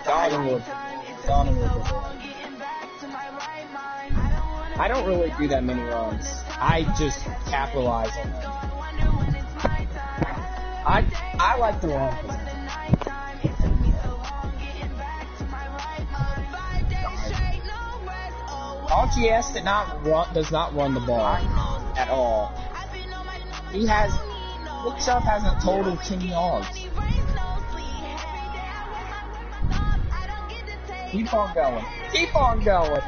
Donald. I don't really do that many runs. I just capitalize on them. I like the long position. RGS does not run the ball at all. Nick Chubb has a total 10 yards. Keep on going. Keep on going.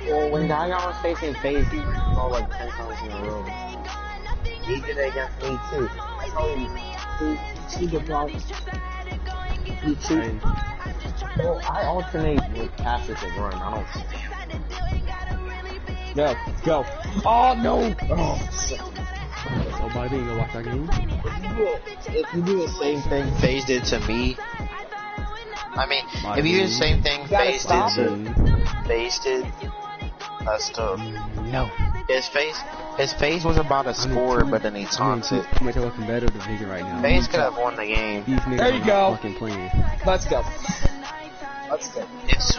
Well, when Dion was facing FaZe, he ran the ball like 10 times in a row. He did it against me too. I told him, he cheated the ball. He cheated. Well, I alternate with passes and run. I don't spam. Go. Oh, no. Oh, So, Bobby, you go watch our game? If you do the same thing FaZe did to me, I mean, if you do the same thing FaZe did, that's tough. No. His face was about to score, but then he taunted. I'm going to look better division right now. FaZe could have won the game. There you go. Fucking playing. Let's go. It's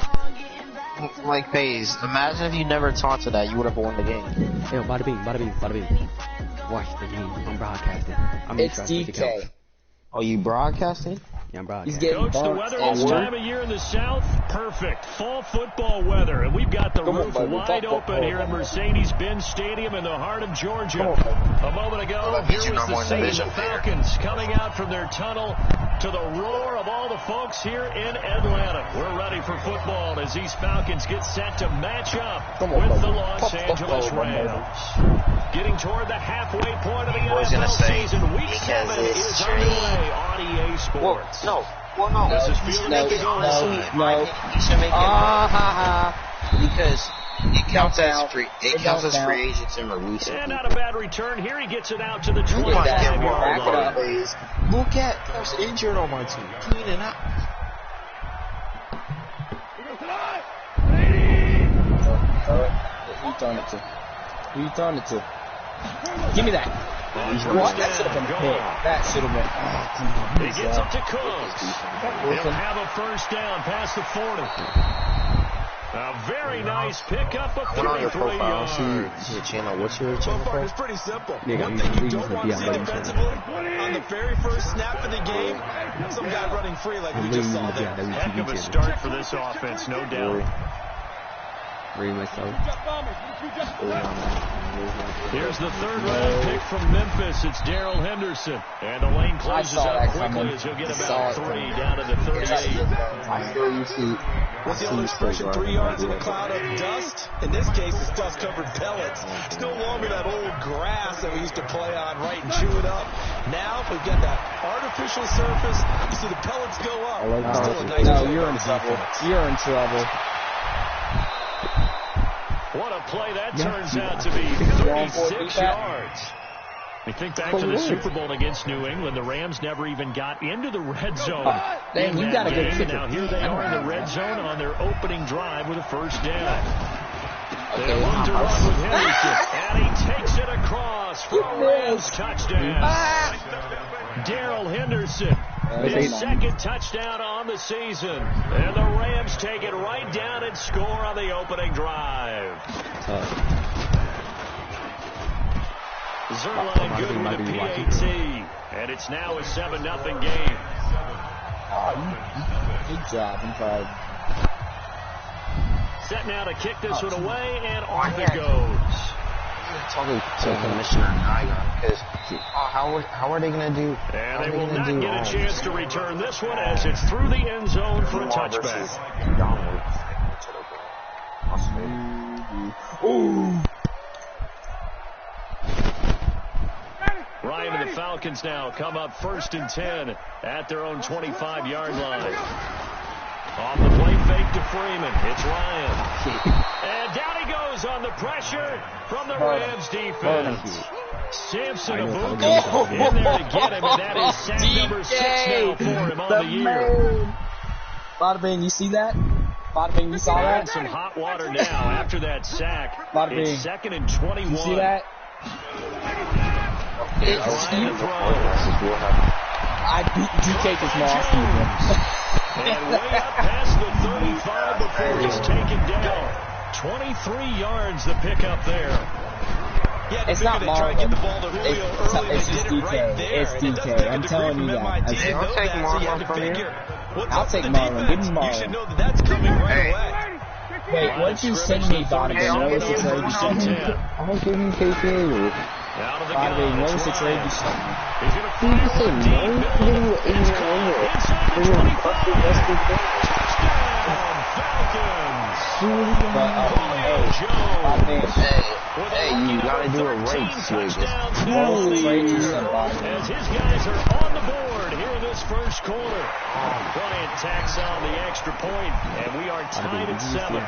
like FaZe. Imagine if you never taunted that, you would have won the game. Hey, bada bing. Watch the game. I'm broadcasting. It's DK. Oh, you broadcasting? Yeah, I'm broadcasting. He's getting Coach, the weather this time of year in the South, perfect. Fall football weather. And we've got the roof wide open here at Mercedes-Benz Stadium in the heart of Georgia. A moment ago, here was the Saints Falcons coming out from their tunnel to the roar of all the folks here in Atlanta. We're ready for football as these Falcons get set to match up with the Los Angeles Rams. Getting toward the halfway point of the NFL season. Week 7 is underway on EA Sports. No. This is fielded at the goal line. No. You should make it because it counts as free. It counts as free agents and releasing. And not a bad return here. He gets it out to the 25-yard line. Look at who's injured on my team. Cleaning up. Who you throwing it to? Give me that. What? That should have been pick. That should have been. Oh, come on. He gets up to Cooks. He'll have a first down past the 40. A very nice pickup of 33 yards. See your channel. What's your channel? It's pretty simple. Yeah, One thing you don't want to see defensively, on the very first snap of the game, some guy running free like we just saw there. Heck of a start for this offense, no doubt. Read myself. Here's the third-round pick from Memphis. It's Darrell Henderson. And the lane closes out quickly as he'll get about 3 down to the 38. I feel you see. What's the old expression? 3 yards in a cloud of dust? In this case, it's dust-covered pellets. It's no longer that old grass that we used to play on, right, and chew it up. Now, we've got that artificial surface. You see the pellets go up. Still a nice No, you're in trouble. You're in trouble. What a play that turns out to be. 36 yards. We think back to the Super Bowl against New England. The Rams never even got into the red zone. Dang, you got a good kicker. Now here they are in the red zone on their opening drive with a first down. They look to run with Henderson, and he takes it across for a Rams touchdown. Darrell Henderson, his second touchdown on the season. And the Rams take it right down and score on the opening drive. Zerline good with the PAT. And it's now a 7-0 game. Good job. I'm proud. Set now to kick this one away, and off it goes. Talking to Commissioner Nygaard because how are they going to do? And they will not get a chance to return this one as it's through the end zone for a touchback. Ooh. Ryan and the Falcons now come up 1st and 10 at their own 25-yard line. On the play fake to Freeman, it's Ryan. And down he goes on the pressure from the Rams defense. Samson Abuka in there to get him, and that is sack number 6 now for him on the year. Bada bing, you see that? Bada bing, you saw that? Some hot water now after that sack. Bada bing. It's 2nd and 21. You see that? Ryan to throw. I beat DK is nasty. And way up past the 35 before he's taken down. 23 yards the pickup there. Yeah, it's not Marlon. It's just DK. Right there, it's DK. I'm telling you that. I'll take Marlon from here. I'll take Marlon. Give me Marlon. You should know that that's coming right away. Wait, once you send me Donovan, notice it's already sent me. I'll give you KK. Donovan, notice it's already sent me. He's going to fire one deep. Hey, you gotta do a rate switch. As his guys are on the board here in this first quarter. Bryant tacks on the extra point, and we are tied at 7.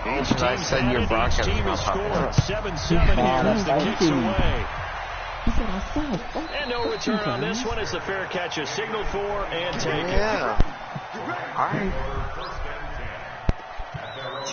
Each team's had it. Each team has scored 7-7 here as the kicks away. And no return on this one as the fair catch is signaled for and taken. Yeah. All right.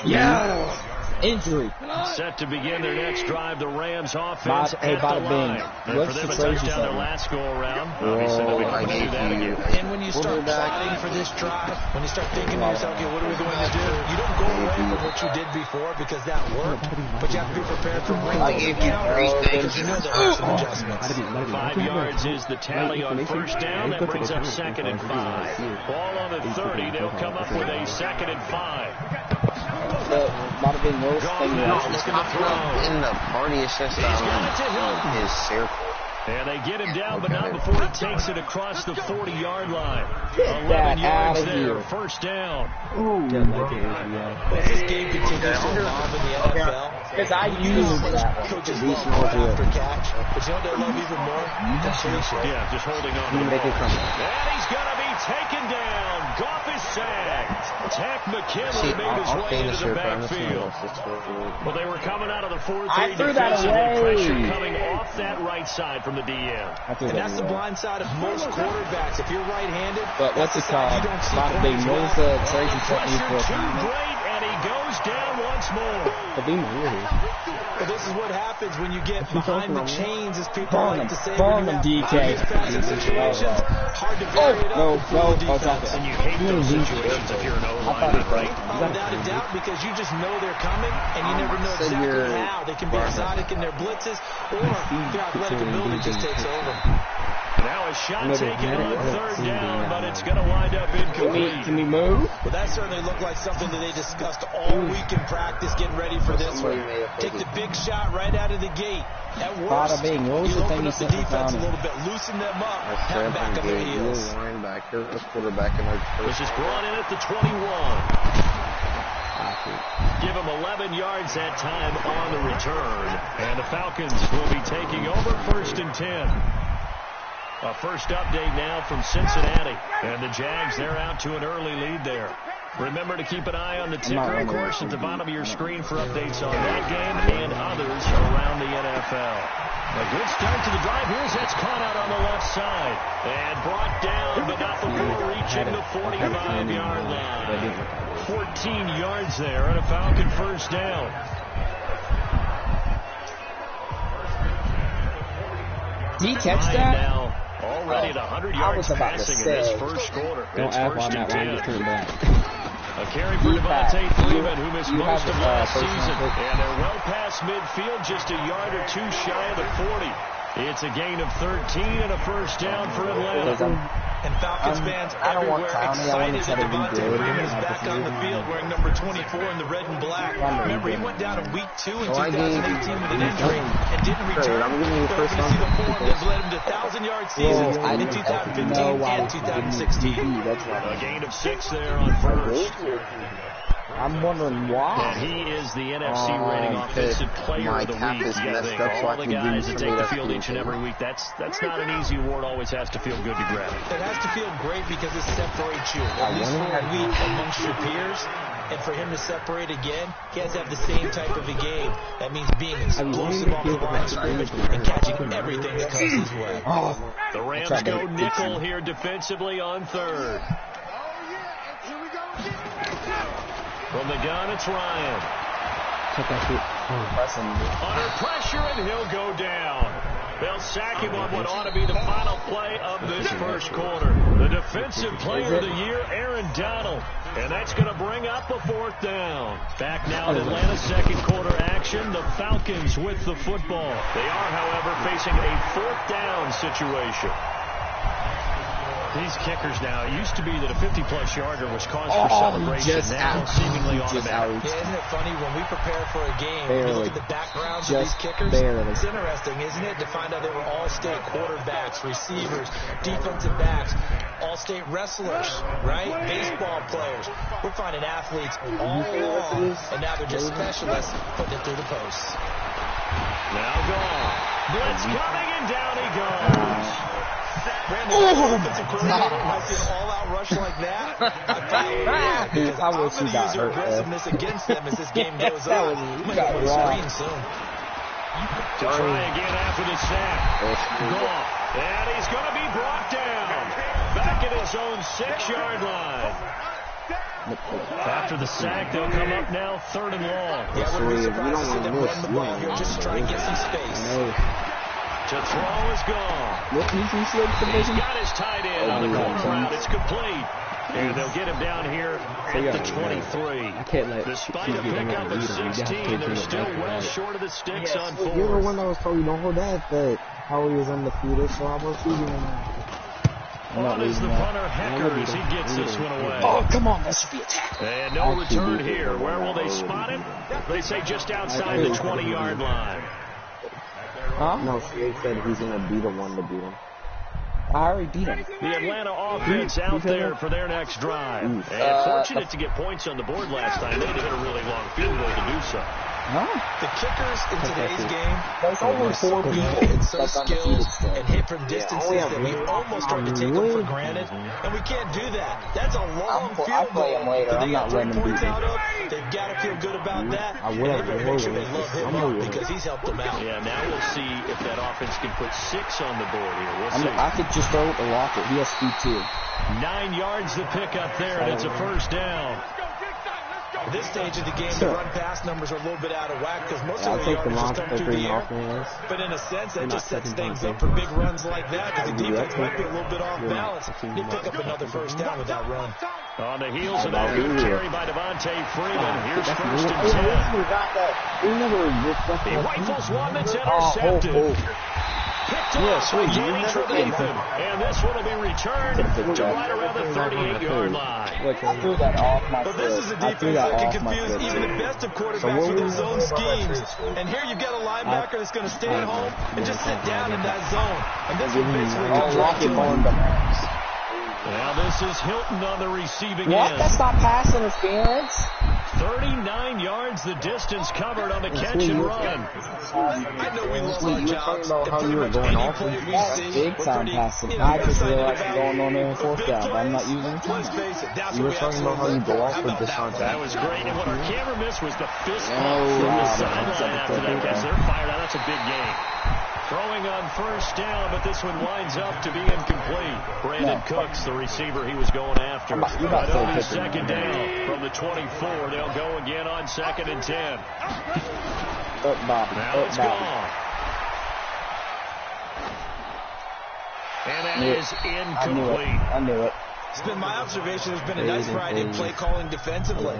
Yeah. Injury. Set to begin their next drive, the Rams offense at the line. And for them to touchdown their last go-around, obviously they'll be hoping to do that again. And when you start plotting for this drive, when you start thinking to yourself, okay, what are we going to do? You don't go away from what you did before because that worked, but you have to be prepared for bringing it down because you know there are some adjustments. 5 yards is the tally on first down. That brings up 2nd and 5. Ball on the 30. They'll come up with a 2nd and 5. Might have been worse thing in the party assist his circle. And they get him down, but not before he takes it across the 40-yard line. 11 yards there, first down. As this game continues to evolve in the NFL, because I use that coaches love after catch, but you know what they love even more? Completion. Yeah, just holding on. And he's going to be taken down. Goff is sacked. Tech McKinley made his way into the backfield. Well, they were coming out of the 4-3 defensive pressure coming off that right side from the DM. And that's the blind side of most quarterbacks. If you're right-handed, but what's it called? Bada bing. What was the crazy technique for too great, and he goes down once more. But this is what happens when you get behind the chains, as people like to say. Burn them, DK. Situations, hard to vary it up. No. And you hate those situations if you're an O-liner, right? Without a doubt, because you just know they're coming, and you never know exactly how. They can be exotic in their blitzes, or their athletic ability just takes over. Now a shot taken on 3rd down, but it's going to wind up incomplete. Can we move? Well, that certainly looked like something that they discussed all week in practice, getting ready for this one. Take the big shot right out of the gate. At worst, you open up the defense a little bit, loosen them up, have them back on their heels. This is brought in at the 21. Give him 11 yards that time on the return. And the Falcons will be taking over 1st and 10. A first update now from Cincinnati. And the Jags, they're out to an early lead there. Remember to keep an eye on the ticker, of course, at the bottom of your screen for updates on that game and others around the NFL. A good start to the drive. Here's that's caught out on the left side. And brought down, but not before reaching the 45-yard line. 14 yards there and a Falcon first down. Did he catch that? Now, already at 100 yards passing in this first quarter. It's 1st and 10. A carry for Devontae Freeman, who missed most of last season. And they're well past midfield, just a yard or two shy of the 40. It's a gain of 13 and a first down for Atlanta. And Falcons fans everywhere excited that Devontae Freeman is back on the field wearing number 24 in the red and black. Remember, he went down in week 2 in 2018 with an injury and didn't return. But if you see the form that's led him to 1,000-yard seasons in 2015 and 2016. A gain of 6 there on first. I'm wondering why. And he is the NFC rating offensive player of the week. You got to think all the guys that take the field each and every week. That's not an easy award. Always has to feel good to grab it. It has to feel great because it separates you, at least for a week, amongst your peers. And for him to separate again, he has to have the same type of a game. That means being explosive off the line of scrimmage and catching everything that comes his way. The Rams go nickel here defensively on 3rd. From the gun, it's Ryan. Under pressure, and he'll go down. They'll sack him on what ought to be the final play of this first quarter. The defensive player of the year, Aaron Donald. And that's going to bring up a 4th down. Back now in Atlanta's second quarter action. The Falcons with the football. They are, however, facing a 4th down situation. These kickers now, it used to be that a 50-plus yarder was cause for celebration. Now seemingly automatic. Yeah, isn't it funny when we prepare for a game, we look at the backgrounds of these kickers? It's interesting, isn't it, to find out they were all-state quarterbacks, receivers, defensive backs, all-state wrestlers, right? Baseball players. We're finding athletes all along, and now they're just specialists putting it through the posts. Now gone. Blitz coming, and down he goes. Brandon, offensive coordinator, when I see an all-out rush like that, I because I'm going to use your aggressiveness against them as this game goes on. I'm going to put a screen soon. To try again after the sack. Gone. And he's going to be brought down. Back at his own 6-yard line. After the sack, they'll come up now 3rd and long. Yeah, I wouldn't be surprised to see them run the ball here just to try and get some space. To throw is gone. He's got his tight end on the corner route. It's complete. And they'll get him down here at the 23. Despite a pickup of 16, they're still well short of the sticks on 4th. You're the one that was told you don't hold that, but how he was undefeated, so how about you doing that? On is the punter Hecker as he gets this one away. Oh, come on, that should be a tackle. And no return here. Where will they spot him? They say just outside the 20-yard line. Huh? No, CA said he's going to be the one to beat him. I already beat him. The Atlanta offense out there for their next drive. And fortunate to get points on the board last time. They had to hit a really long field goal to do so. Huh? The kickers in today's game There's only 4 people and so skilled and hit from distances that we almost start to take them for granted, and we can't do that. That's a long field goal that they got 3 points out of. They've got to feel good about that, and they better make sure they love him up because he's helped them out. Yeah, now we'll see if that offense can put 6 on the board here. We'll see. I could just throw it to Lockett. He has speed too. 9 yards to pick up there, and it's a 1st down. At this stage of the game, the run-pass numbers are a little bit out of whack because most of the yardage just come through the air. But in a sense, that just sets things up for big runs like that because the defense might be a little bit off balance. They pick up another 1st down with that run. On the heels of that good carry by Devontae Freeman, here's 1st and 10. He rifles one that's intercepted. Picked off by Danny Trevathan. And this one will be returned to right around the 38-yard line. I threw that off my foot. But this is a defense that can confuse even the best of quarterbacks with their zone schemes. And here you've got a linebacker that's going to stay at home and just sit down in that zone. And this is basically a drop to him. Now this is Hilton on the receiving What? end. That's not pass interference. 39 yards the distance covered on the catch and run. I know we love our jobs. How you were going off Big time passing. I just realized I'm going on there in 4th down, but I'm not using it. You were talking about how you go off with Deshaun That was great. And what our camera missed was the fist bump Oh, from the wow. sideline after that. Guys, they're fired out. That's a big game. Throwing on 1st down, but this one winds up to be incomplete. Brandon Cooks, the receiver he was going after. But it'll be 2nd down from the 24. They'll go again on 2nd and 10. Now it's gone. And that is incomplete. I knew it. It's been my observation there's been a nice variety in play calling defensively.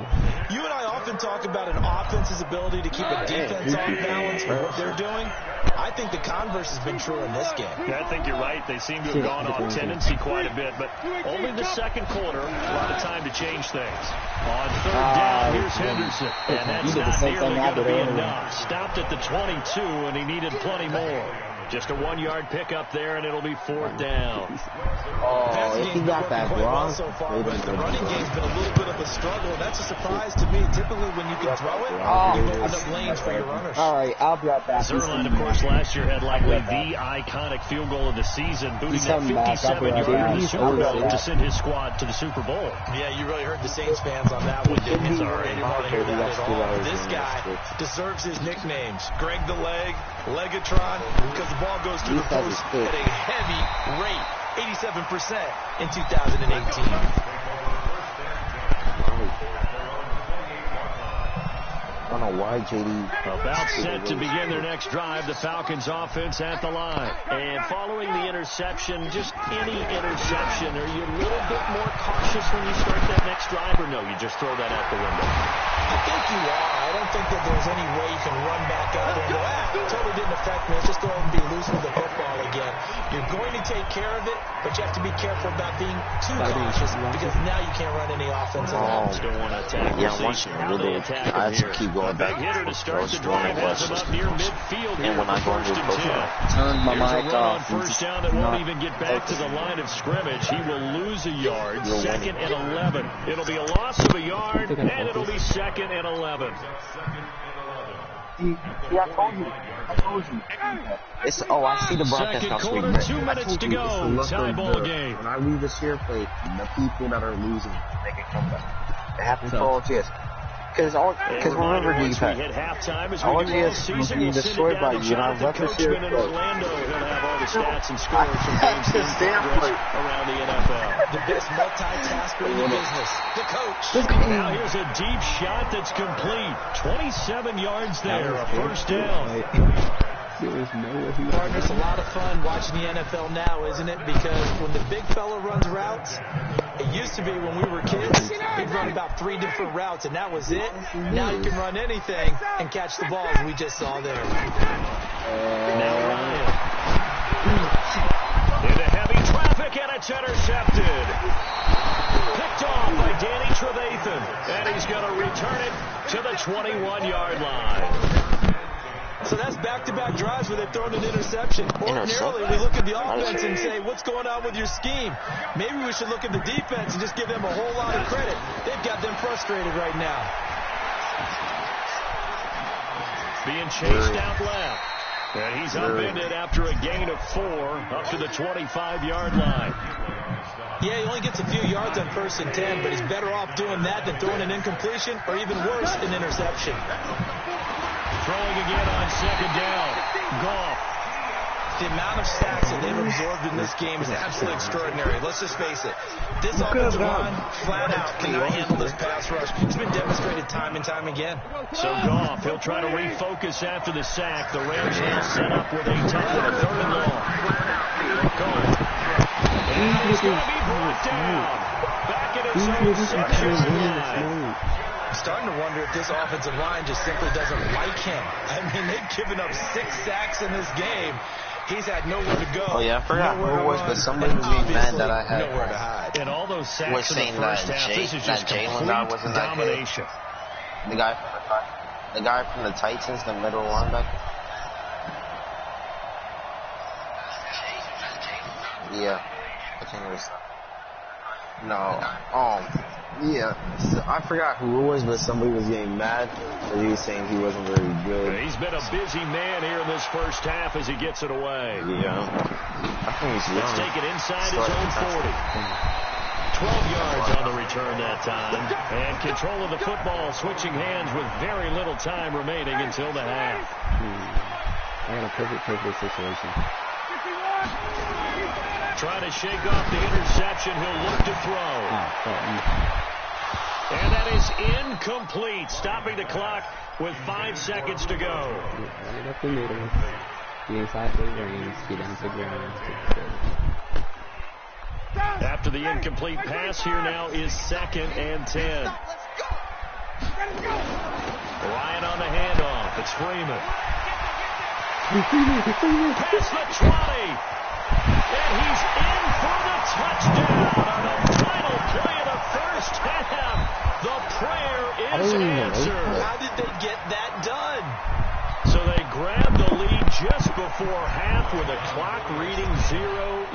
You and I often talk about an offense's ability to keep a defense on balance for what they're doing. I think the converse has been true in this game. Yeah, I think you're right. They seem to have gone off tendency quite a bit, but only the 2nd quarter, a lot of time to change things. On 3rd down, here's Henderson, and that's not nearly going to be enough. Stopped at the 22, and he needed plenty more. Just a 1-yard pickup there, and it'll be 4th down. Oh, if he got that wrong, so far, but the running game's been a little bit of a struggle, and that's a surprise to me. Typically, when you can throw it, you open up lanes for your runners. All right, I'll be right back. Zerline, of course, last year had likely the iconic field goal of the season, booting that 57-yarder in the Super Bowl to send his squad to the Super Bowl. Yeah, you really heard the Saints fans on that one, didn't you? Sorry, I didn't want to hear that at all. This guy deserves his nicknames. Greg the Leg, Legatron, because the ball goes through the post at a heavy rate, 87% in 2018. I don't know why like JD. About set to begin their next drive, the Falcons offense at the line. And following the interception, just any interception, are you a little bit more cautious when you start that next drive, or no, you just throw that out the window? I think you are. I don't think that there's any way you can run back out there and go, it totally didn't affect me. Let's just go ahead and be loose with the football again. You're going to take care of it, but you have to be careful about being too cautious because now you can't run any offense at all. Still want to attack. Yeah, I'm watching the middle. I have to keep going back. Hitter to start the drive has him up near midfield. And when I go into the turn my mic off. First down that won't even get back to the line of scrimmage. He will lose a yard. Second and 11. It'll be a loss of a yard, and it'll be second and 11. Yeah, I told you. It's, I see the broadcast Second house quarter, week. 2 minutes to go. Tie ball game. When I leave the share plate, the people that are losing make a comeback. It happens to all GS. Because remember, once we hit halftime, as all we do all GS season, was we'll being send it destroyed by down to you. And I Jonathan left the share Coachman in plate. Orlando. He'll have all the stats and scores from games in progress around the NFL. The best multitasker in the business, the coach. Now here's a deep shot that's complete. 27 yards there, a first down. Partner, it's a lot of fun watching the NFL now, isn't it? Because when the big fella runs routes, it used to be when we were kids, he'd run about 3 different routes, and that was it. Now you can run anything and catch the ball, as we just saw there. Now Ryan. Into heavy traffic, and it's intercepted. Picked off by Danny Trevathan, and he's going to return it to the 21-yard line. So that's back-to-back drives where they've thrown an interception. Ordinarily, we look at the offense and say, what's going on with your scheme? Maybe we should look at the defense and just give them a whole lot of credit. They've got them frustrated right now. Being chased out left. And he's upended after a gain of 4 up to the 25-yard line. Yeah, he only gets a few yards on 1st and 10, but he's better off doing that than throwing an incompletion or even worse, an interception. Throwing again on second down. Goff. The amount of sacks that they've absorbed in this game is absolutely extraordinary. Let's just face it. This offensive line, flat out, cannot handle this pass rush. It's been demonstrated time and time again. So Goff, he'll try to refocus after the sack. The Rams now set up with a tie, 3rd and long. Goff. And he's going to be brought down. Back in his own section line. I'm starting to wonder if this offensive line just simply doesn't like him. I mean, they've given up 6 sacks in this game. He's had nowhere to go. Oh, yeah, I forgot who it was, but somebody was being mad that I had. Nowhere to hide. And all those sacks was in the first half, this is just complete domination. The guy from the Titans, the middle linebacker. Yeah, I think it was. No, yeah, so I forgot who it was, but somebody was getting mad because he was saying he wasn't very good. He's been a busy man here in this first half as he gets it away. Yeah, I think he's young. Let's take it inside his own 40. 12 yards on the return that time. And control of the football, switching hands with very little time remaining until the half. I got a perfect situation. Trying to shake off the interception. He'll look to throw. And that is incomplete. Stopping the clock with 5 seconds to go. Right up the middle. The inside the range. Get down to the ground. After the incomplete pass, here now is 2nd and 10. Ryan on the handoff. It's Freeman. Past the 20. And he's in for the touchdown on the final play of the first half. The prayer is answered. How did they get that done? So they grabbed the lead just before half with a clock reading 0-0-0.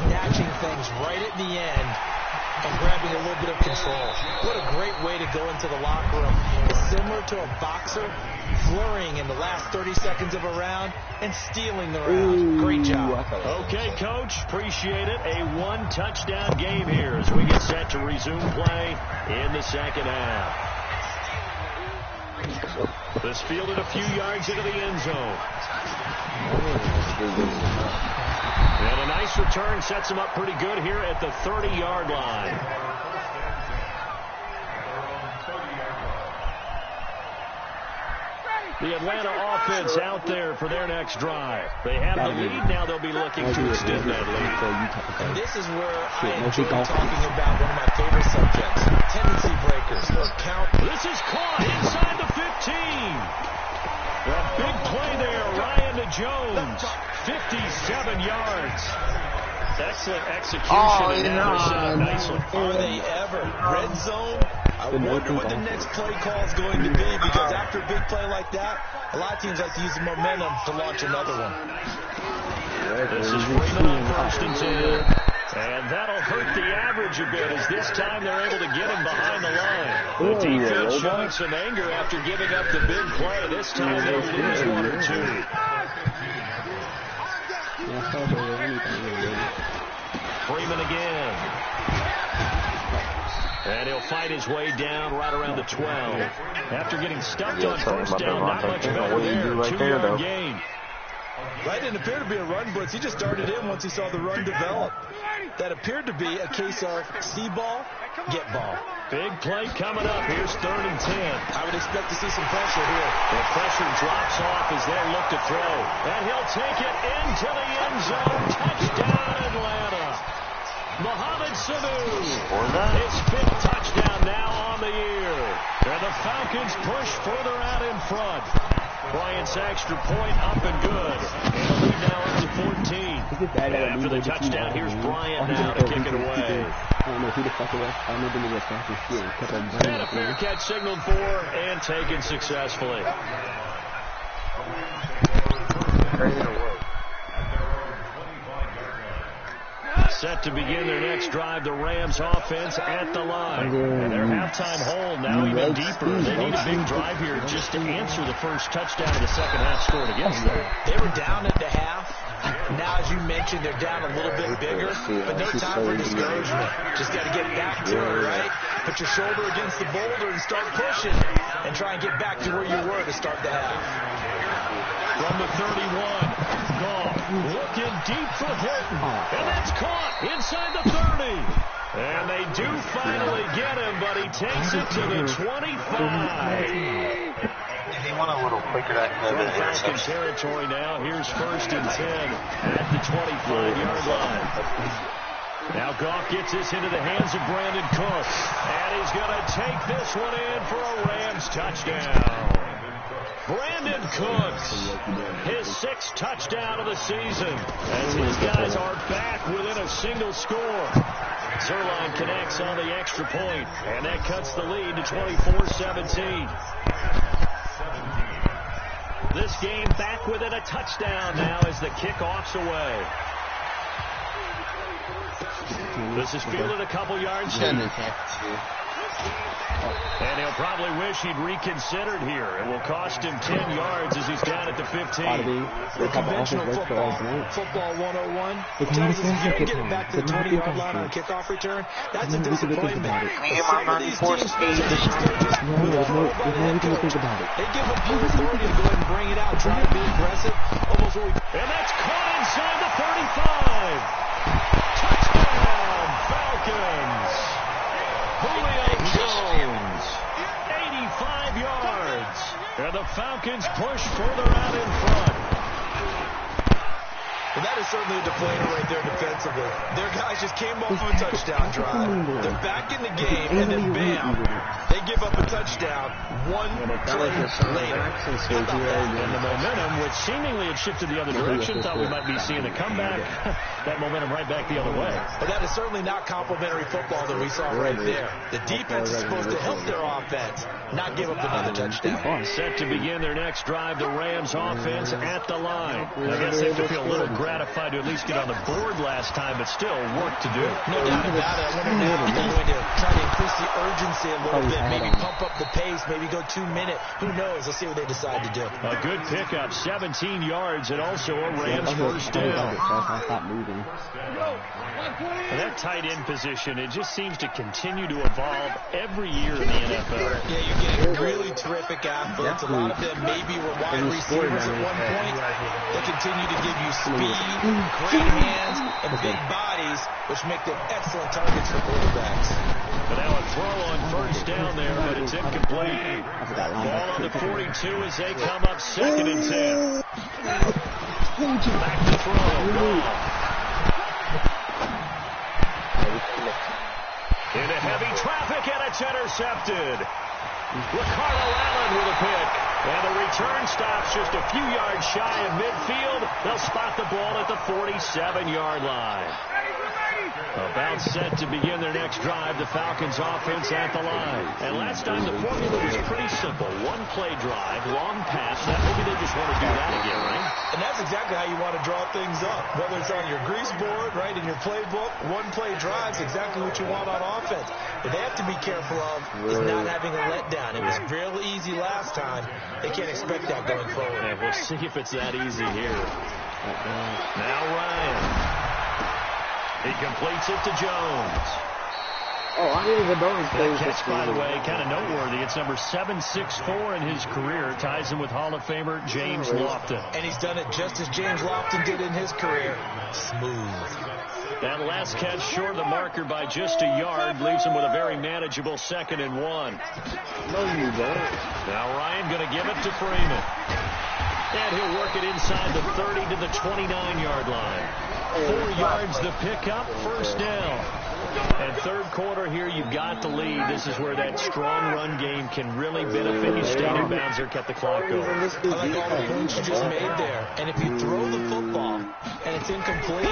Snatching things right at the end and grabbing a little bit of control. What a great way to go into the locker room. It's similar to a boxer flurrying in the last 30 seconds of a round and stealing the round. Great job. Okay, Coach. Appreciate it. A 1-touchdown game here as we get set to resume play in the second half. This fielded a few yards into the end zone. And a nice return sets him up pretty good here at the 30-yard line. The Atlanta offense out there for their next drive. They have the lead. Now they'll be looking to extend that lead. And this is where I enjoy talking about one of my favorite subjects, tendency breakers or count. This is caught inside the 15. A big play there, Ryan to Jones. 57 yards. Excellent execution. And now set up nicely. Are they ever? Red zone? I wonder what the next play call is going to be, because after a big play like that, a lot of teams like to use the momentum to launch another one. This is Freeman on 1st and 10. And that'll hurt the average a bit, as this time they're able to get him behind the line. The defense showing some anger after giving up the big play. This time they'll lose 1 or 2. Freeman again. And he'll fight his way down right around the 12. After getting stuffed on 1st down, not much better there. 2-yard gain. That didn't appear to be a run blitz. He just started in once he saw the run develop. That appeared to be a case of see ball, get ball. Big play coming up. Here's 3rd and 10. I would expect to see some pressure here. The pressure drops off as they look to throw. And he'll take it into the end zone. Touchdown, Atlanta. Mohamed Sanu. His 5th touchdown now on the year. And the Falcons push further out in front. Bryant's extra point up and good. And the lead now up to 14. And after the touchdown, here's Bryant now to kick it away. I don't know who the fuck it was. I don't know if it was fastest shit. And a fair catch signaled for and taken successfully. Set to begin their next drive, the Rams offense at the line. And their halftime hold now even deeper. They need a big drive here just to answer the first touchdown of the second half scored against them. They were down at the half. Now, as you mentioned, they're down a little bit bigger, but no time for discouragement. Just got to get back to it, right? Put your shoulder against the boulder and start pushing and try and get back to where you were to start the half. From the 31, Goff looking deep for Hilton, and that's caught inside the 30. And they do finally get him, but he takes it to the 25. He went a little quicker than the Falcons territory now. Here's 1st and 10 at the 25-yard line. Now Goff gets this into the hands of Brandon Cooks, and he's going to take this one in for a Rams touchdown. Brandon Cooks, his 6th touchdown of the season, as his guys are back within a single score. Zerline connects on the extra point, and that cuts the lead to 24-17. This game back within a touchdown now as the kickoff's away. This is fielded a couple yards in. And he'll probably wish he'd reconsidered here. It will cost him 10 yards as he's down at the 15. The conventional football 101 tells us if you don't get it back to the 20-yard line on a kickoff return, that's a disappointment. Some of these teams just they give up full authority to go ahead and bring it out, try to be aggressive. Almost what we... And that's caught inside the 35. Touchdown, Falcons. Julio Jones, 85 yards. And the Falcons push further out in front. Well, that is certainly a deflator right there defensively. Their guys just came off of a touchdown drive. They're back in the game, and then bam, they give up a touchdown one play later. And the momentum, which seemingly had shifted the other direction, thought we might be seeing a comeback. That momentum right back the other way. But that is certainly not complimentary football that we saw right there. The defense is supposed to help their offense, not give up another touchdown. Set to begin their next drive, the Rams offense at the line. I guess they have to feel a little gratified to at least get on the board last time, but still work to do. No doubt about it. I wonder now if they're going to try to increase the urgency a little bit, maybe pump up the pace, maybe go 2 minute. Who knows? Let's see what they decide to do. A good pickup, 17 yards, and also a Rams first down. And that tight end position, it just seems to continue to evolve every year in the NFL. Yeah, you're getting really terrific athletes. A lot of them maybe were wide receivers at one point. They continue to give you speed, great hands, and big bodies, which make them excellent targets for quarterbacks. But now a throw on first down there, but it's incomplete. Ball on the 42 as they come up 2nd and 10. Back to throw. Into heavy traffic, and it's intercepted. Ricardo Allen with a pick. And the return stops just a few yards shy of midfield. They'll spot the ball at the 47-yard line. About set to begin their next drive, the Falcons offense at the line. And last time the formula was pretty simple. One-play drive, long pass. Now maybe they just want to do that again, right? And that's exactly how you want to draw things up. Whether it's on your grease board, right, in your playbook, one-play drive's exactly what you want on offense. What they have to be careful of is not having a letdown. It was real easy last time. They can't expect that going forward. And we'll see if it's that easy here. Now Ryan. He completes it to Jones. Oh, I didn't even know that catch, by the way, kind of noteworthy. It's number 764 in his career. Ties him with Hall of Famer James Lofton. And he's done it just as James Lofton did in his career. Smooth. That last catch short of the marker by just a yard leaves him with a very manageable 2nd and 1. No, you don't. Now Ryan going to give it to Freeman. And he'll work it inside the 30 to the 29-yard line. 4 yards the pickup, first down. And third quarter here, you've got the lead. This is where that strong run game can really benefit you. Stay in bounds or cut the clock going. I like all the points you just made there. And if you throw the football and it's incomplete,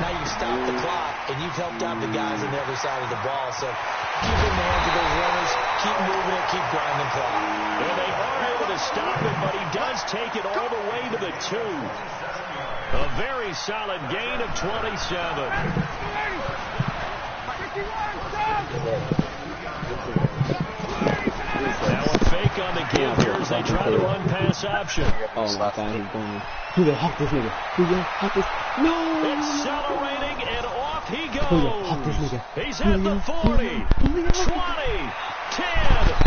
now you stop the clock and you've helped out the guys on the other side of the ball. So keep it in the hands of those runners. Keep moving it. Keep grinding clock. Well, they are able to stop it, but he does take it all the way to the 2. A very solid gain of 27. Now a fake on the give here as they try to run pass option. Oh, last time he's going. Who the heck this nigga? Who the heck this? No! Accelerating and off he goes. He's at the 40, 20, 10.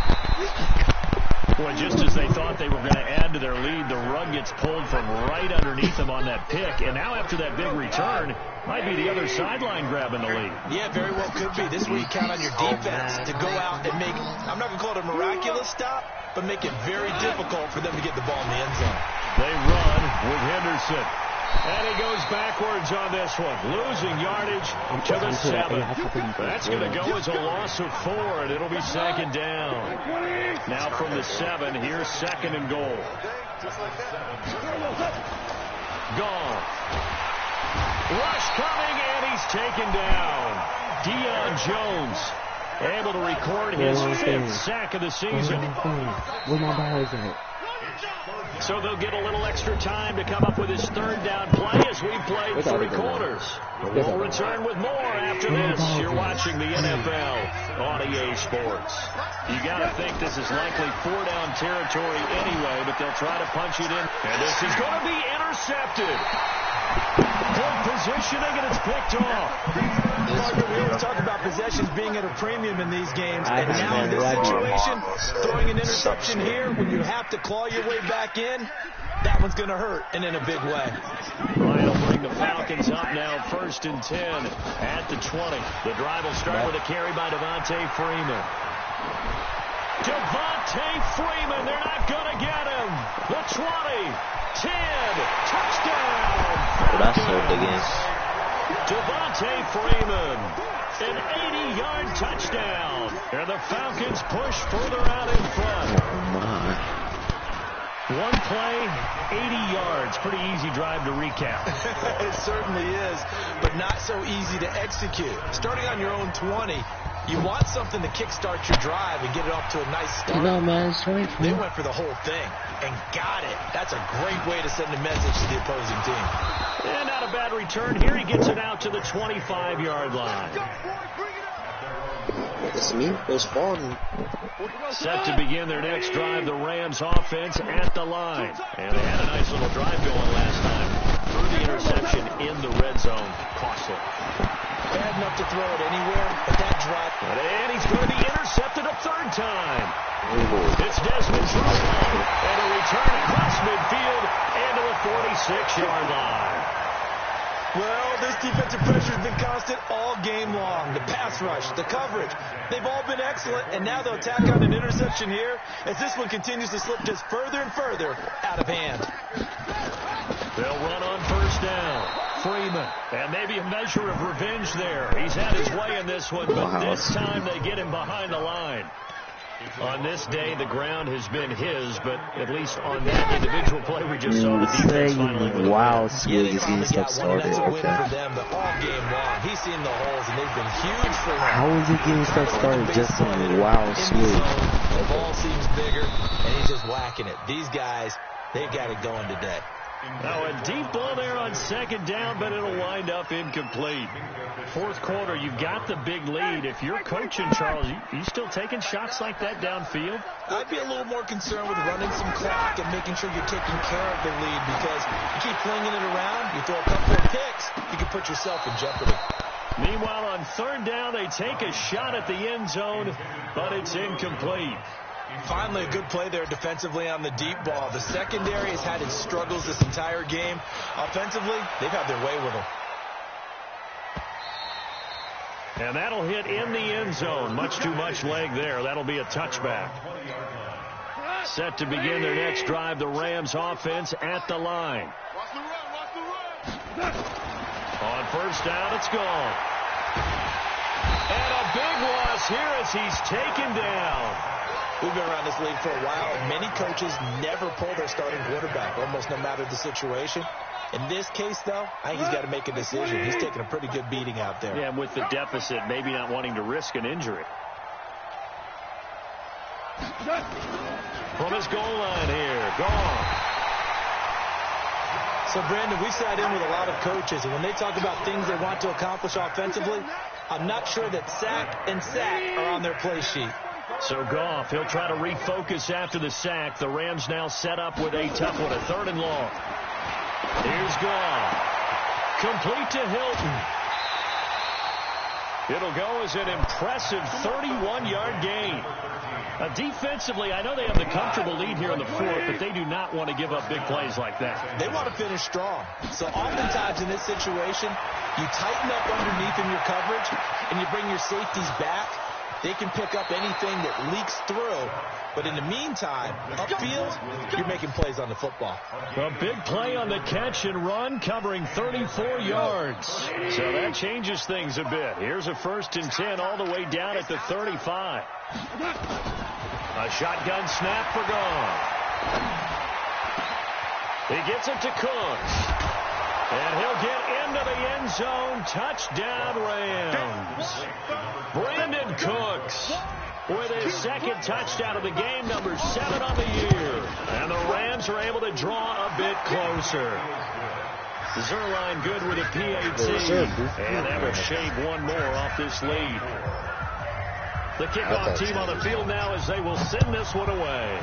Boy, just as they thought they were going to add to their lead, the rug gets pulled from right underneath them on that pick. And now after that big return, might be the other sideline grabbing the lead. Yeah, very well could be. This is where you count on your defense to go out and make, I'm not going to call it a miraculous stop, but make it very difficult for them to get the ball in the end zone. They run with Henderson. And he goes backwards on this one, losing yardage to the 7. That's going to go as a loss of 4, and it'll be 2nd down. Now from the 7, here's 2nd and goal. Gone. Rush coming, and he's taken down. Deion Jones able to record his 5th sack of the season. Where my balls at? So they'll get a little extra time to come up with his 3rd down play as we play 3 quarters. We'll return with more after this. You're watching the NFL on EA Sports. You got to think this is likely 4-down territory anyway, but they'll try to punch it in. And this is going to be intercepted. Good positioning, and it's picked off. Parker, we always talk about possessions being at a premium in these games, and now in this situation, throwing an interception here when you have to claw your way back in, that one's going to hurt, and in a big way. Ryan will bring the Falcons up now, 1st and 10 at the 20. The drive will start with a carry by Devontae Freeman. Devontae Freeman, they're not going to get him. The 20, 10, touchdown. Well, that's hurt again. Devontae Freeman, an 80-yard touchdown. And the Falcons push further out in front. Oh, my. One play, 80 yards. Pretty easy drive to recap. It certainly is, but not so easy to execute. Starting on your own 20, you want something to kickstart your drive and get it off to a nice start. No, man, sorry. They went for the whole thing and got it. That's a great way to send a message to the opposing team. And not a bad return here. He gets it out to the 25-yard line. It's me. It's fun. Set to begin their next drive, the Rams offense at the line. And they had a nice little drive going last time. Through the interception in the red zone. Costly. Bad enough to throw it anywhere, but that drive. And he's going to be intercepted a 3rd time. It's Desmond Trufant. And a return across midfield and to the 46-yard line. Well, this defensive pressure has been constant all game long. The pass rush, the coverage, they've all been excellent, and now they'll tack on an interception here as this one continues to slip just further and further out of hand. They'll run on first down. Freeman, and maybe a measure of revenge there. He's had his way in this one, but this time they get him behind the line. On this day, the ground has been his, but at least on that individual play we just saw, the defense finally. Wow, Smooth is going to get started. That's a win for them, but all game long, he's seen the holes, and they've been huge for him. How is he getting started? Just some wow, Smooth. The ball seems bigger, and he's just whacking it. These guys, they've got it going today. Now a deep ball there on second down, but it'll wind up incomplete. Fourth quarter, you've got the big lead. If you're coaching, Charles, you still taking shots like that downfield? I'd be a little more concerned with running some clock and making sure you're taking care of the lead, because you keep flinging it around, you throw a couple of picks, you can put yourself in jeopardy. Meanwhile, on third down, they take a shot at the end zone, but it's incomplete. Finally, a good play there defensively on the deep ball. The secondary has had its struggles this entire game. Offensively, they've had their way with them. And that'll hit in the end zone. Much too much leg there. That'll be a touchback. Set to begin their next drive, the Rams offense at the line. On first down, it's gone. And a big loss here as he's taken down. We've been around this league for a while, and many coaches never pull their starting quarterback, almost no matter the situation. In this case, though, I think he's got to make a decision. He's taking a pretty good beating out there. Yeah, and with the deficit, maybe not wanting to risk an injury. From his goal line here, gone. So, Brandon, we sat in with a lot of coaches, and when they talk about things they want to accomplish offensively, I'm not sure that sack and sack are on their play sheet. So Goff, he'll try to refocus after the sack. The Rams now set up with a tough one, a third and long. Here's Goff. Complete to Hilton. It'll go as an impressive 31-yard gain. Defensively, I know they have the comfortable lead here in the fourth, but they do not want to give up big plays like that. They want to finish strong. So oftentimes in this situation, you tighten up underneath in your coverage, and you bring your safeties back. They can pick up anything that leaks through. But in the meantime, upfield, you're making plays on the football. A big play on the catch and run, covering 34 yards. So that changes things a bit. Here's a 1st and 10 all the way down at the 35. A shotgun snap for Goff. He gets it to Cooks. And he'll get into the end zone. Touchdown, Rams. Brandon Cooks with his second touchdown of the game, number 7 on the year. And the Rams are able to draw a bit closer. Zerline good with a PAT. And that will shave one more off this lead. The kickoff team on the field now as they will send this one away.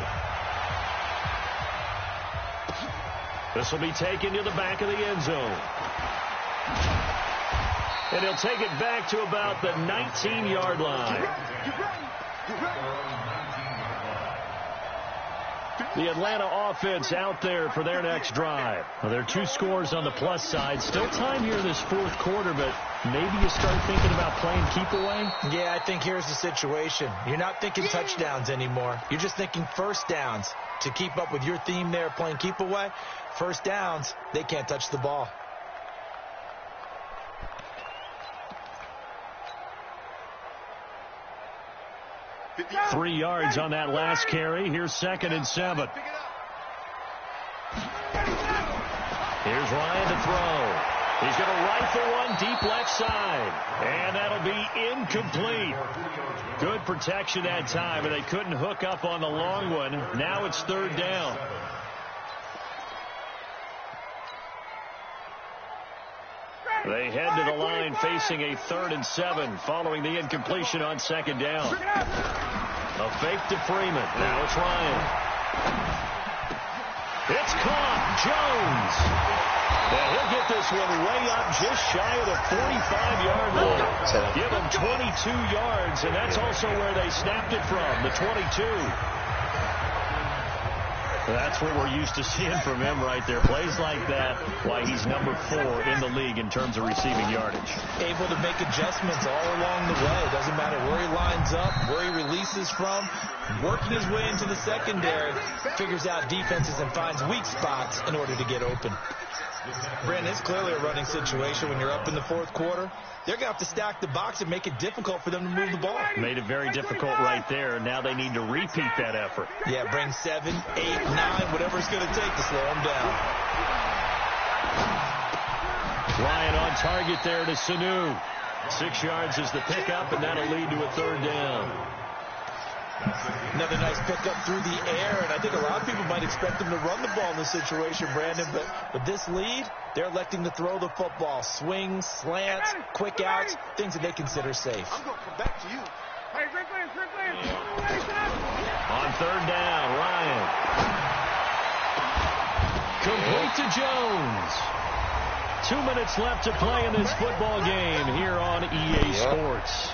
This will be taken to the back of the end zone. And he'll take it back to about the 19-yard line. The Atlanta offense out there for their next drive. Well, there are 2 scores on the plus side. Still time here in this fourth quarter, but maybe you start thinking about playing keep away? Yeah, I think here's the situation. You're not thinking touchdowns anymore. You're just thinking first downs. To keep up with your theme there, playing keep away, first downs, they can't touch the ball. Three yards on that last carry. Here's 2nd and 7. Here's Ryan to throw. He's going to rifle one deep left side. And that'll be incomplete. Good protection that time, and they couldn't hook up on the long one. Now it's 3rd down. They head to the line facing a 3rd and 7 following the incompletion on 2nd down. A fake to Freeman. Now it's Ryan. It's caught. Jones. And he'll get this one way up just shy of the 45-yard line. Give him 22 yards, and that's also where they snapped it from, the 22. That's what we're used to seeing from him right there. Plays like that, why he's number 4 in the league in terms of receiving yardage. Able to make adjustments all along the way. Doesn't matter where he lines up, where he releases from. Working his way into the secondary, figures out defenses and finds weak spots in order to get open. Brandon, it's clearly a running situation when you're up in the fourth quarter. They're going to have to stack the box and make it difficult for them to move the ball. Made it very difficult right there. Now they need to repeat that effort. Yeah, bring 7, 8, 9, whatever it's going to take to slow them down. Ryan on target there to Sanu. 6 yards is the pickup, and that'll lead to a 3rd down. Another nice pickup through the air, and I think a lot of people might expect them to run the ball in this situation, Brandon, but with this lead, they're electing to throw the football. Swings, slants, quick outs, things that they consider safe. I'm going to come back to you. Hey, Strickland. On 3rd down, Ryan. Complete to Jones. 2 minutes left to play in this football game here on EA Sports.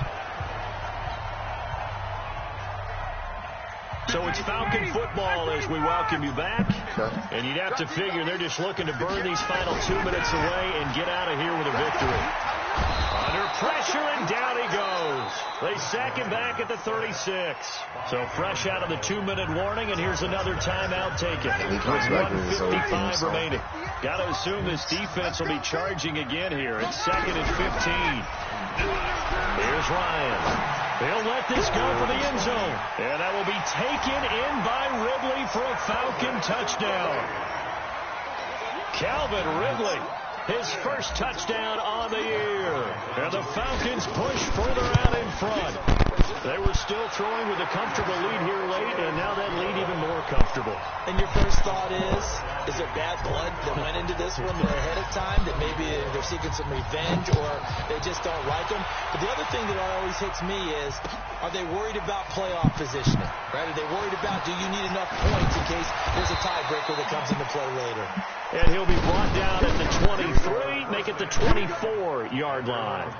So it's Falcon football as we welcome you back. And you'd have to figure they're just looking to burn these final 2 minutes away and get out of here with a victory. Under pressure, and down he goes. They sack him back at the 36. So fresh out of the 2-minute warning, and here's another timeout taken. With 1:55 remaining. Got to assume this defense will be charging again here. It's 2nd and 15. Here's Ryan. They'll let this go for the end zone. And that will be taken in by Ridley for a Falcon touchdown. Calvin Ridley, his first touchdown on the year. And the Falcons push further out in front. They were still throwing with a comfortable lead here late, and now that lead even more comfortable. And your first thought is there bad blood that went into this one ahead of time, that maybe they're seeking some revenge or they just don't like them? But the other thing that always hits me is, are they worried about playoff positioning? Right? Are they worried about, do you need enough points in case there's a tiebreaker that comes into play later? And he'll be brought down at the 23, make it the 24-yard line.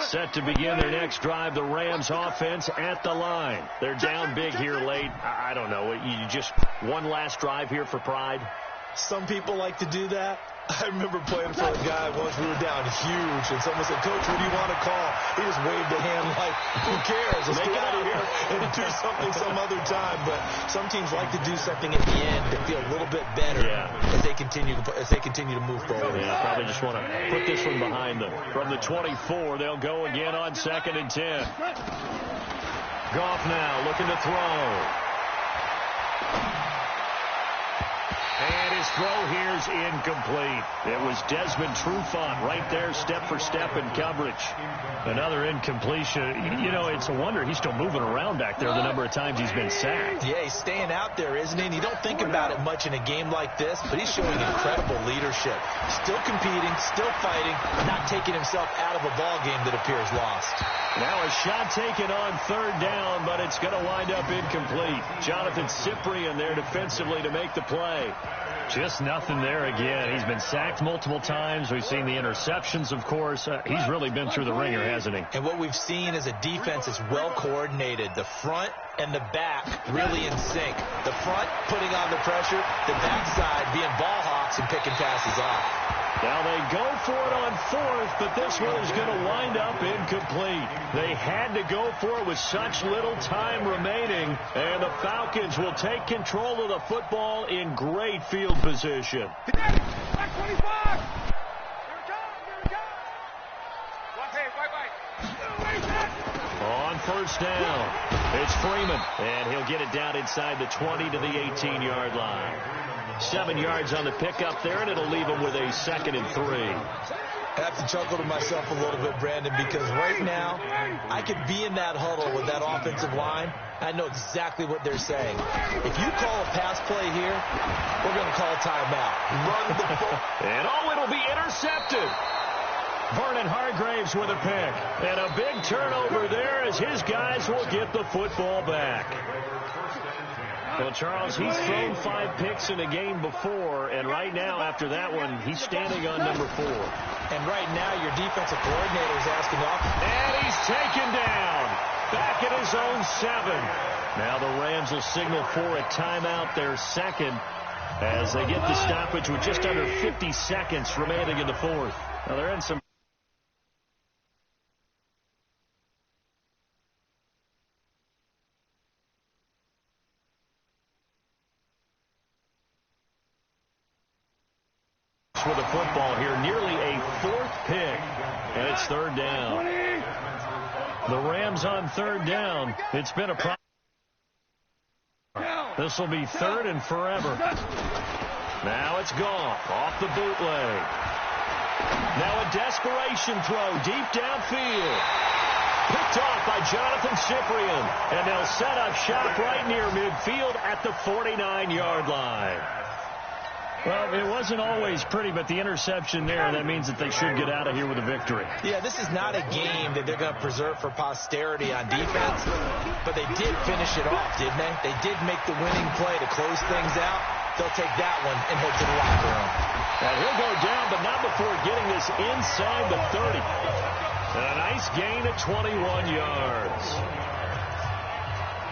Set to begin their next drive, the Rams offense at the line. They're down big here late. I don't know. You just one last drive here for pride? Some people like to do that. I remember playing for a guy once. We were down huge, and someone said, "Coach, what do you want to call?" He just waved a hand like, "Who cares? Let's get out of here and do something some other time." But some teams like to do something at the end to feel a little bit better as they continue to move forward. Yeah, probably just want to put this one behind them. From the 24, they'll go again on 2nd and 10. Goff now looking to throw. And his throw here's incomplete. It was Desmond Trufant right there, step for step in coverage. Another incompletion. You know, it's a wonder he's still moving around back there the number of times he's been sacked. Yeah, he's staying out there, isn't he? And you don't think about it much in a game like this, but he's showing incredible leadership. Still competing, still fighting, not taking himself out of a ball game that appears lost. Now a shot taken on 3rd down, but it's going to wind up incomplete. Jonathan Cyprien there defensively to make the play. Just nothing there again. He's been sacked multiple times. We've seen the interceptions, of course. He's really been through the ringer, hasn't he? And what we've seen is a defense that's well coordinated. The front and the back really in sync. The front putting on the pressure, the backside being ball hawks and picking passes off. Now they go for it on 4th, but this one is going to wind up incomplete. They had to go for it with such little time remaining, and the Falcons will take control of the football in great field position. Back 25. On 1st down, it's Freeman, and he'll get it down inside the 20 to the 18-yard line. 7 yards on the pickup there, and it'll leave him with a 2nd and 3. I have to chuckle to myself a little bit, Brandon, because right now I could be in that huddle with that offensive line. I know exactly what they're saying. If you call a pass play here, we're going to call a timeout. Run the ball. And it'll be intercepted. Vernon Hargraves with a pick. And a big turnover there as his guys will get the football back. Well, Charles, he's thrown 5 picks in a game before, and right now, after that one, he's standing on number 4. And right now, your defensive coordinator is asking off. And he's taken down. back at his own 7. Now the Rams will signal for a timeout, their second, as they get the stoppage with just under 50 seconds remaining in the fourth. Now they're in some with the football here, nearly a 4th pick, and it's 3rd down. The Rams on 3rd down. It's been a problem. This will be 3rd and forever. Now it's Goff off the bootleg. Now a desperation throw deep downfield. Picked off by Jonathan Cyprien, and they'll set up shop right near midfield at the 49-yard line. Well, it wasn't always pretty, but the interception there, that means that they should get out of here with a victory. Yeah, this is not a game that they're going to preserve for posterity on defense, but they did finish it off, didn't they? They did make the winning play to close things out. They'll take that one and head to the locker room. And he'll go down, but not before getting this inside the 30. And a nice gain at 21 yards.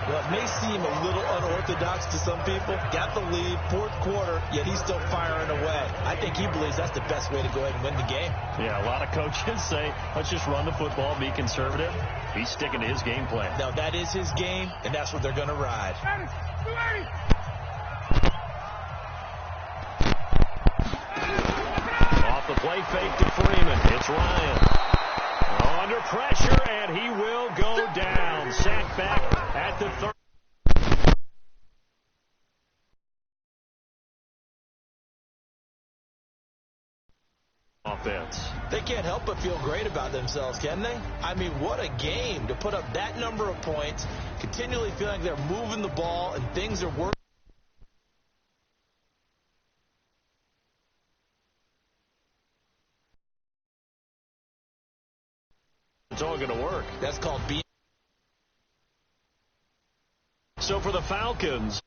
Well, it may seem a little unorthodox to some people. Got the lead, 4th quarter, yet he's still firing away. I think he believes that's the best way to go ahead and win the game. Yeah, a lot of coaches say, let's just run the football, be conservative. He's sticking to his game plan. Now, that is his game, and that's what they're going to ride. Off the play fake to Freeman. It's Ryan. Under pressure, and he will go down. Sacked back at the 30. Offense. They can't help but feel great about themselves, can they? I mean, what a game to put up that number of points, continually feeling like they're moving the ball and things are working. It's all going to work. That's called being. So for the Falcons,